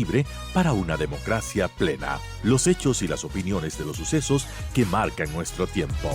libre para una democracia plena. Los hechos y las opiniones de los sucesos que marcan nuestro tiempo.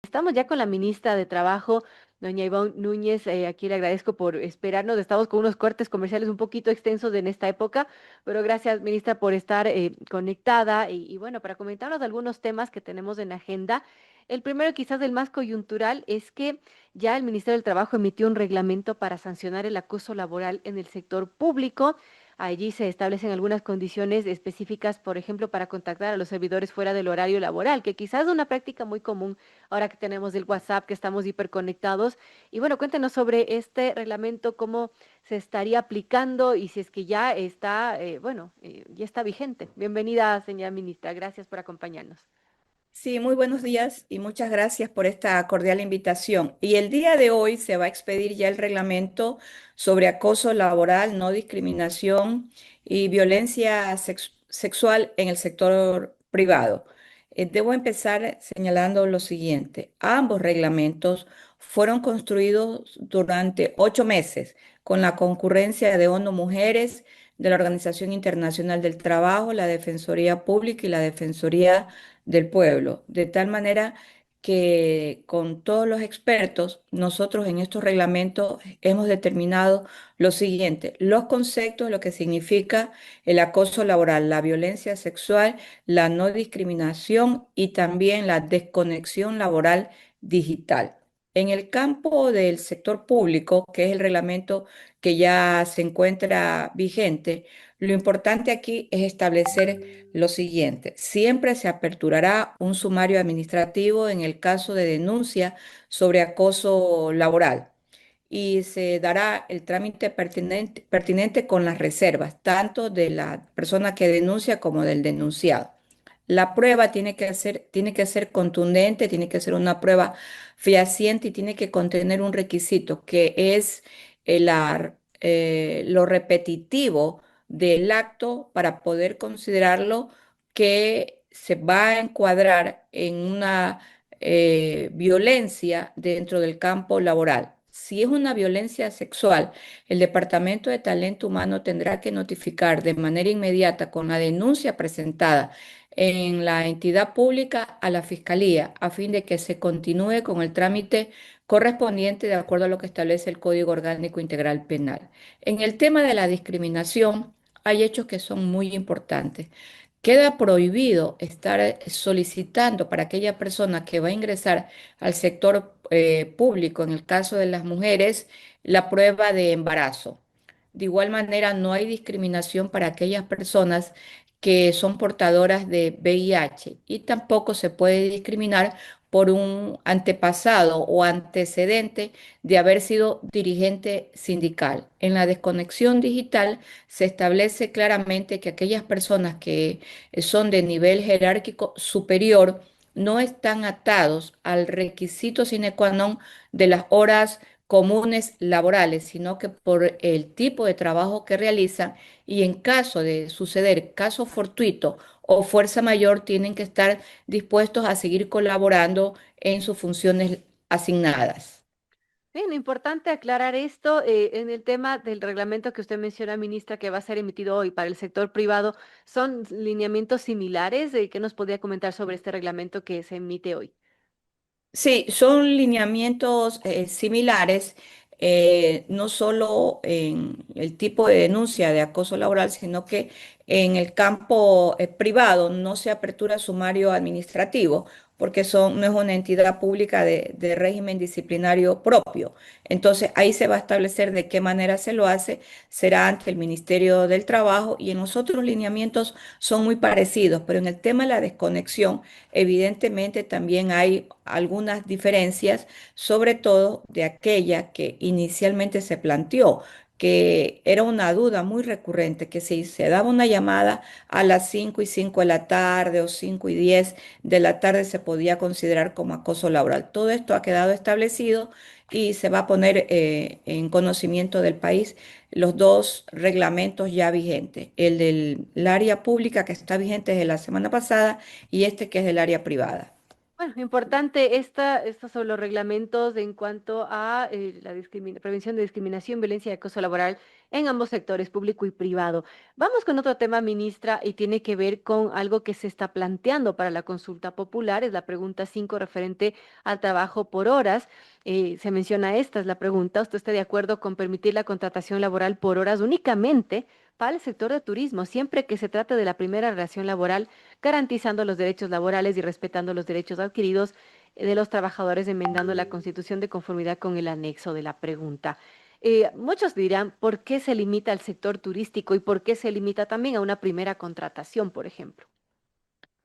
Estamos ya con la ministra de Trabajo, doña Ivonne Núñez. Aquí le agradezco por esperarnos. Estamos con unos cortes comerciales un poquito extensos en esta época, pero gracias, ministra, por estar conectada y bueno, para comentarnos algunos temas que tenemos en agenda. El primero, quizás el más coyuntural, es que ya el Ministerio del Trabajo emitió un reglamento para sancionar el acoso laboral en el sector público. Allí se establecen algunas condiciones específicas, por ejemplo, para contactar a los servidores fuera del horario laboral, que quizás es una práctica muy común ahora que tenemos el WhatsApp, que estamos hiperconectados. Y bueno, cuéntenos sobre este reglamento, cómo se estaría aplicando y si es que ya está, ya está vigente. Bienvenida, señora ministra. Gracias por acompañarnos. Sí, muy buenos días y muchas gracias por esta cordial invitación. Y el día de hoy se va a expedir ya el reglamento sobre acoso laboral, no discriminación y violencia sexual en el sector privado. Debo empezar señalando lo siguiente. Ambos reglamentos fueron construidos durante 8 meses con la concurrencia de ONU Mujeres, de la Organización Internacional del Trabajo, la Defensoría Pública y la Defensoría del Pueblo, de tal manera que con todos los expertos, nosotros en estos reglamentos hemos determinado lo siguiente: los conceptos, lo que significa el acoso laboral, la violencia sexual, la no discriminación y también la desconexión laboral digital. En el campo del sector público, que es el reglamento que ya se encuentra vigente, lo importante aquí es establecer lo siguiente: siempre se aperturará un sumario administrativo en el caso de denuncia sobre acoso laboral y se dará el trámite pertinente con las reservas, tanto de la persona que denuncia como del denunciado. La prueba tiene que ser contundente, tiene que ser una prueba fehaciente y tiene que contener un requisito que es lo repetitivo del acto para poder considerarlo que se va a encuadrar en una violencia dentro del campo laboral. Si es una violencia sexual, el Departamento de Talento Humano tendrá que notificar de manera inmediata con la denuncia presentada en la entidad pública a la Fiscalía, a fin de que se continúe con el trámite correspondiente de acuerdo a lo que establece el Código Orgánico Integral Penal. En el tema de la discriminación, hay hechos que son muy importantes. Queda prohibido estar solicitando para aquella persona que va a ingresar al sector público, en el caso de las mujeres, la prueba de embarazo. De igual manera, no hay discriminación para aquellas personas que son portadoras de VIH y tampoco se puede discriminar por un antepasado o antecedente de haber sido dirigente sindical. En la desconexión digital se establece claramente que aquellas personas que son de nivel jerárquico superior no están atados al requisito sine qua non de las horas comunes laborales, sino que por el tipo de trabajo que realizan y en caso de suceder caso fortuito o fuerza mayor, tienen que estar dispuestos a seguir colaborando en sus funciones asignadas. Bien, importante aclarar esto en el tema del reglamento que usted menciona, ministra, que va a ser emitido hoy para el sector privado. ¿Son lineamientos similares? ¿Qué nos podría comentar sobre este reglamento que se emite hoy? Sí, son lineamientos similares, no solo en el tipo de denuncia de acoso laboral, sino que en el campo privado no se apertura sumario administrativo, porque no es una entidad pública de régimen disciplinario propio. Entonces ahí se va a establecer de qué manera se lo hace, será ante el Ministerio del Trabajo, y en los otros lineamientos son muy parecidos, pero en el tema de la desconexión, evidentemente también hay algunas diferencias, sobre todo de aquella que inicialmente se planteó, que era una duda muy recurrente, que si se daba una llamada a las 5:05 de la tarde o 5:10 de la tarde se podía considerar como acoso laboral. Todo esto ha quedado establecido y se va a poner en conocimiento del país los dos reglamentos ya vigentes: el del área pública, que está vigente desde la semana pasada, y este, que es del área privada. Bueno, importante estos son los reglamentos en cuanto a la prevención de discriminación, violencia y acoso laboral en ambos sectores, público y privado. Vamos con otro tema, ministra, y tiene que ver con algo que se está planteando para la consulta popular. Es la pregunta 5 referente al trabajo por horas. Se menciona esta, es la pregunta. ¿Usted está de acuerdo con permitir la contratación laboral por horas únicamente para el sector de turismo, siempre que se trate de la primera relación laboral, garantizando los derechos laborales y respetando los derechos adquiridos de los trabajadores, enmendando la Constitución de conformidad con el anexo de la pregunta? Muchos dirán, ¿por qué se limita al sector turístico y por qué se limita también a una primera contratación, por ejemplo?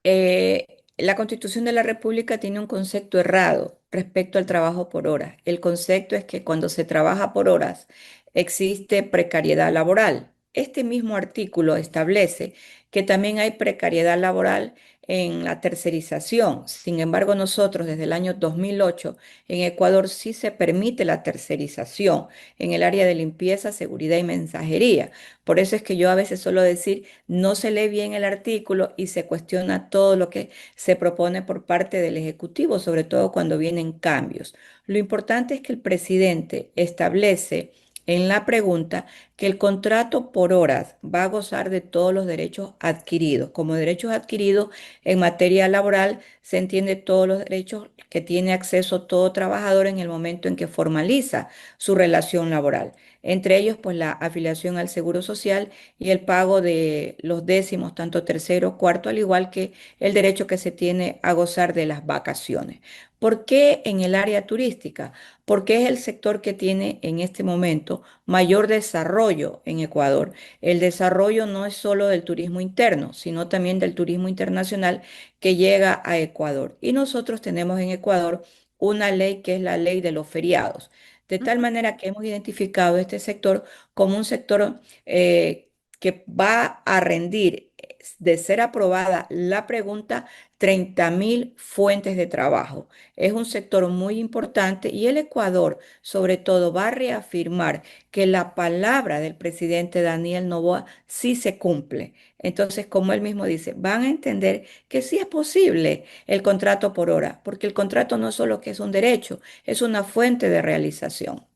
La Constitución de la República tiene un concepto errado respecto al trabajo por horas. El concepto es que cuando se trabaja por horas existe precariedad laboral. Este mismo artículo establece que también hay precariedad laboral en la tercerización. Sin embargo, nosotros desde el año 2008 en Ecuador sí se permite la tercerización en el área de limpieza, seguridad y mensajería. Por eso es que yo a veces suelo decir, no se lee bien el artículo y se cuestiona todo lo que se propone por parte del Ejecutivo, sobre todo cuando vienen cambios. Lo importante es que el presidente establece en la pregunta que el contrato por horas va a gozar de todos los derechos adquiridos. Como derechos adquiridos en materia laboral se entiende todos los derechos que tiene acceso todo trabajador en el momento en que formaliza su relación laboral. Entre ellos, pues la afiliación al Seguro Social y el pago de los décimos, tanto tercero, cuarto, al igual que el derecho que se tiene a gozar de las vacaciones. ¿Por qué en el área turística? Porque es el sector que tiene en este momento mayor desarrollo en Ecuador. El desarrollo no es solo del turismo interno, sino también del turismo internacional que llega a Ecuador. Y nosotros tenemos en Ecuador una ley que es la ley de los feriados. De tal Ujú. manera que hemos identificado este sector como un sector que va a rendir, de ser aprobada la pregunta, 30.000 fuentes de trabajo. Es un sector muy importante y el Ecuador, sobre todo, va a reafirmar que la palabra del presidente Daniel Noboa sí se cumple. Entonces, como él mismo dice, van a entender que sí es posible el contrato por hora, porque el contrato no solo que es un derecho, es una fuente de realización.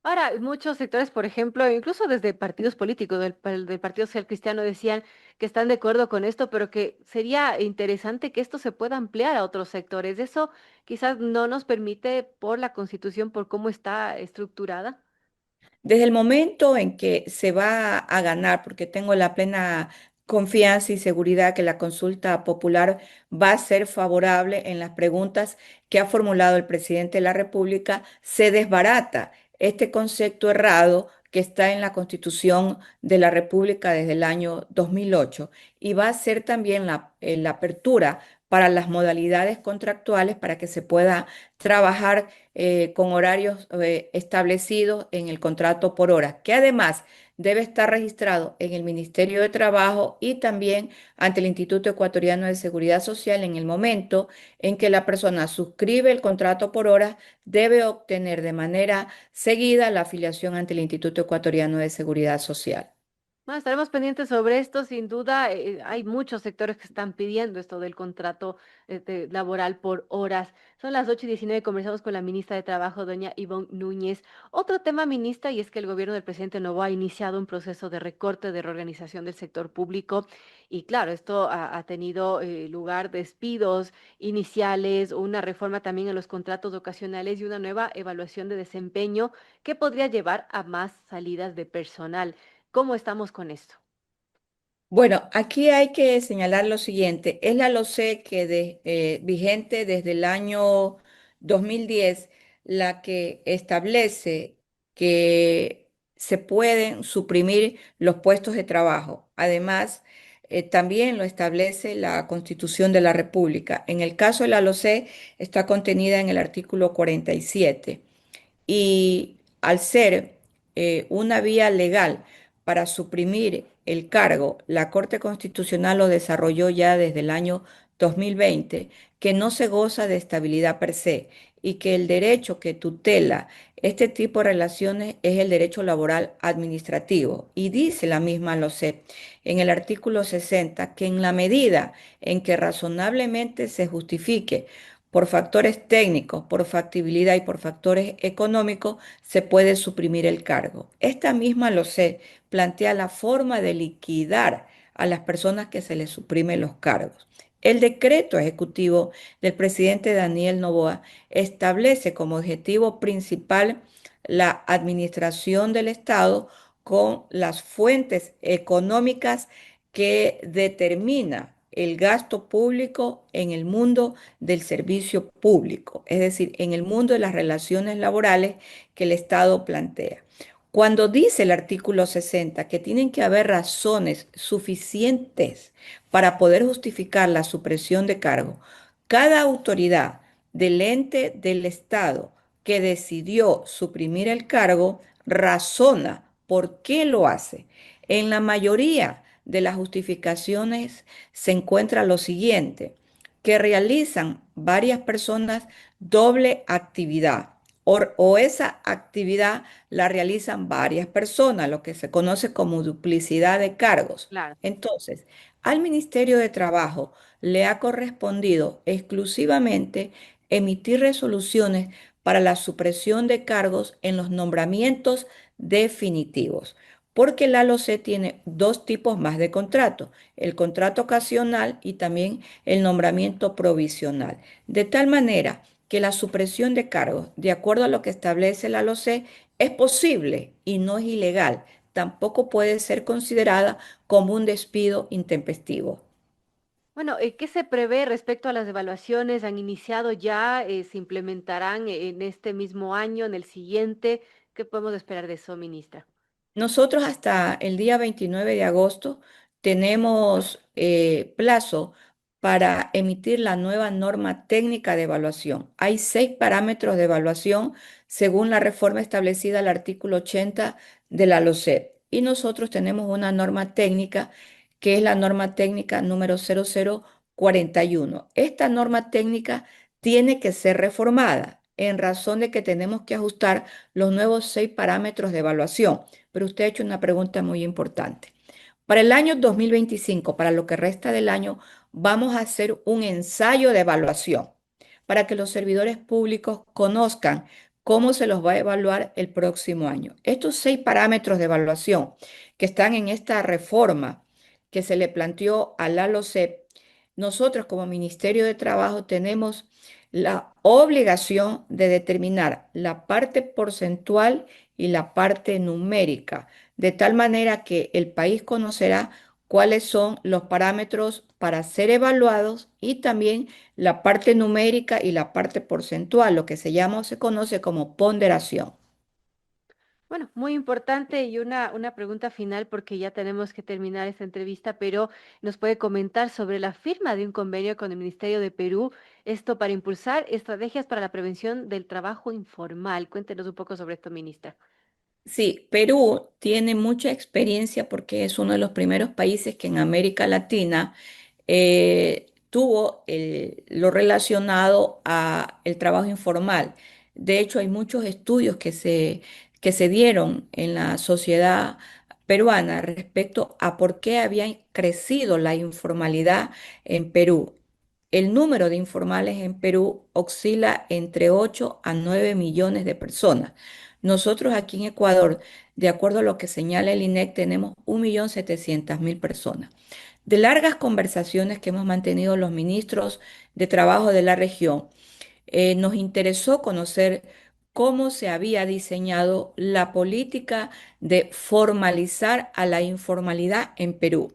Ahora, muchos sectores, por ejemplo, incluso desde partidos políticos del Partido Social Cristiano decían que están de acuerdo con esto, pero que sería interesante que esto se pueda ampliar a otros sectores. Eso quizás no nos permite por la Constitución, por cómo está estructurada. Desde el momento en que se va a ganar, porque tengo la plena confianza y seguridad que la consulta popular va a ser favorable en las preguntas que ha formulado el presidente de la República, se desbarata este concepto errado que está en la Constitución de la República desde el año 2008 y va a ser también la apertura para las modalidades contractuales para que se pueda trabajar con horarios establecidos en el contrato por hora, que además debe estar registrado en el Ministerio de Trabajo y también ante el Instituto Ecuatoriano de Seguridad Social en el momento en que la persona suscribe el contrato por hora, debe obtener de manera seguida la afiliación ante el Instituto Ecuatoriano de Seguridad Social. Bueno, estaremos pendientes sobre esto. Sin duda, hay muchos sectores que están pidiendo esto del contrato laboral por horas. Son las 8:19. Conversamos con la ministra de Trabajo, doña Ivonne Núñez. Otro tema, ministra, y es que el gobierno del presidente Noboa ha iniciado un proceso de recorte, de reorganización del sector público. Y claro, esto ha tenido lugar despidos iniciales, una reforma también en los contratos ocasionales y una nueva evaluación de desempeño que podría llevar a más salidas de personal. ¿Cómo estamos con esto? Bueno, aquí hay que señalar lo siguiente. Es la LOCE vigente desde el año 2010 la que establece que se pueden suprimir los puestos de trabajo. Además, también lo establece la Constitución de la República. En el caso de la LOCE está contenida en el artículo 47 y al ser una vía legal para suprimir el cargo, la Corte Constitucional lo desarrolló ya desde el año 2020, que no se goza de estabilidad per se y que el derecho que tutela este tipo de relaciones es el derecho laboral administrativo. Y dice la misma LOCEP en el artículo 60 que en la medida en que razonablemente se justifique por factores técnicos, por factibilidad y por factores económicos, se puede suprimir el cargo. Esta misma LOCEP plantea la forma de liquidar a las personas que se les suprimen los cargos. El decreto ejecutivo del presidente Daniel Noboa establece como objetivo principal la administración del Estado con las fuentes económicas que determina el gasto público en el mundo del servicio público, es decir, en el mundo de las relaciones laborales que el Estado plantea. Cuando dice el artículo 60 que tienen que haber razones suficientes para poder justificar la supresión de cargo, cada autoridad del ente del Estado que decidió suprimir el cargo razona por qué lo hace. En la mayoría de las justificaciones se encuentra lo siguiente, que realizan varias personas doble actividad o esa actividad la realizan varias personas, lo que se conoce como duplicidad de cargos. Claro. Entonces, al Ministerio de Trabajo le ha correspondido exclusivamente emitir resoluciones para la supresión de cargos en los nombramientos definitivos, porque la LOCE tiene dos tipos más de contrato, el contrato ocasional y también el nombramiento provisional, de tal manera que la supresión de cargos, de acuerdo a lo que establece la LOCE, es posible y no es ilegal. Tampoco puede ser considerada como un despido intempestivo. Bueno, ¿qué se prevé respecto a las evaluaciones? ¿Han iniciado ya? ¿Se implementarán en este mismo año, en el siguiente? ¿Qué podemos esperar de eso, ministra? Nosotros hasta el día 29 de agosto tenemos plazo para emitir la nueva norma técnica de evaluación. Hay 6 parámetros de evaluación según la reforma establecida al artículo 80 de la LOCEP. Y nosotros tenemos una norma técnica que es la norma técnica número 0041. Esta norma técnica tiene que ser reformada en razón de que tenemos que ajustar los nuevos 6 parámetros de evaluación. Pero usted ha hecho una pregunta muy importante. Para el año 2025, para lo que resta del año, vamos a hacer un ensayo de evaluación para que los servidores públicos conozcan cómo se los va a evaluar el próximo año. Estos 6 parámetros de evaluación que están en esta reforma que se le planteó a la LOCEP, nosotros como Ministerio de Trabajo tenemos la obligación de determinar la parte porcentual y la parte numérica, de tal manera que el país conocerá cuáles son los parámetros para ser evaluados y también la parte numérica y la parte porcentual, lo que se llama o se conoce como ponderación. Bueno, muy importante y una pregunta final porque ya tenemos que terminar esta entrevista, pero nos puede comentar sobre la firma de un convenio con el Ministerio de Perú, esto para impulsar estrategias para la prevención del trabajo informal. Cuéntenos un poco sobre esto, ministra. Sí, Perú tiene mucha experiencia porque es uno de los primeros países que en América Latina tuvo lo relacionado a el trabajo informal. De hecho, hay muchos estudios que se dieron en la sociedad peruana respecto a por qué había crecido la informalidad en Perú. El número de informales en Perú oscila entre 8 a 9 millones de personas. Nosotros aquí en Ecuador, de acuerdo a lo que señala el INEC, tenemos 1.700.000 personas. De largas conversaciones que hemos mantenido los ministros de trabajo de la región, nos interesó conocer cómo se había diseñado la política de formalizar a la informalidad en Perú.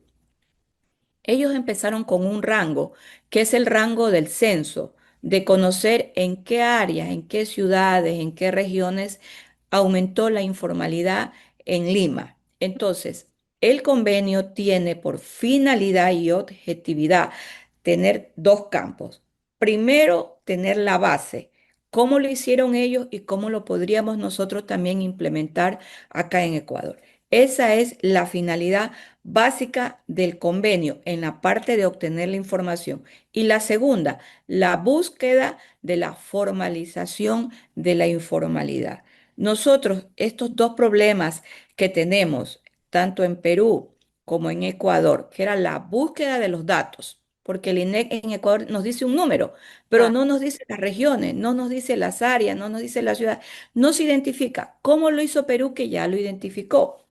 Ellos empezaron con un rango, que es el rango del censo, de conocer en qué áreas, en qué ciudades, en qué regiones aumentó la informalidad en Lima. Entonces, el convenio tiene por finalidad y objetividad tener dos campos. Primero, tener la base, cómo lo hicieron ellos y cómo lo podríamos nosotros también implementar acá en Ecuador. Esa es la finalidad básica del convenio en la parte de obtener la información. Y la segunda, la búsqueda de la formalización de la informalidad. Nosotros, estos dos problemas que tenemos, tanto en Perú como en Ecuador, que era la búsqueda de los datos porque el INEC en Ecuador nos dice un número, pero Claro. no nos dice las regiones, no nos dice las áreas, no nos dice la ciudad, no se identifica. ¿Cómo lo hizo Perú, que ya lo identificó?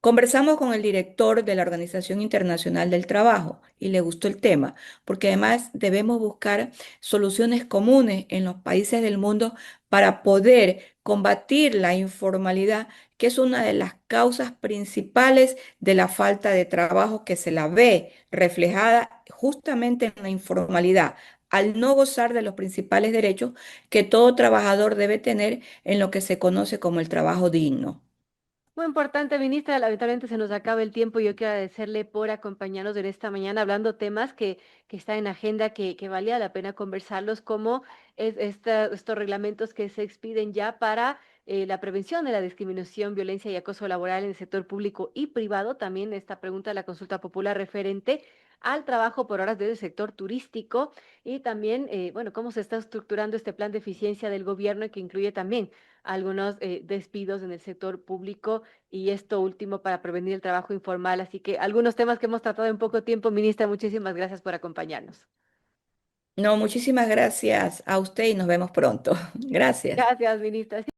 Conversamos con el director de la Organización Internacional del Trabajo y le gustó el tema, porque además debemos buscar soluciones comunes en los países del mundo para poder combatir la informalidad, que es una de las causas principales de la falta de trabajo, que se la ve reflejada justamente en la informalidad, al no gozar de los principales derechos que todo trabajador debe tener en lo que se conoce como el trabajo digno. Muy importante, ministra. Lamentablemente se nos acaba el tiempo. Yo quiero agradecerle por acompañarnos en esta mañana hablando temas que están en agenda, que valía la pena conversarlos, como estos reglamentos que se expiden ya para la prevención de la discriminación, violencia y acoso laboral en el sector público y privado. También esta pregunta de la consulta popular referente al trabajo por horas del sector turístico y también, bueno, cómo se está estructurando este plan de eficiencia del gobierno que incluye también algunos despidos en el sector público y esto último para prevenir el trabajo informal. Así que algunos temas que hemos tratado en poco tiempo, ministra, muchísimas gracias por acompañarnos. No, muchísimas gracias a usted y nos vemos pronto. Gracias. Gracias, ministra.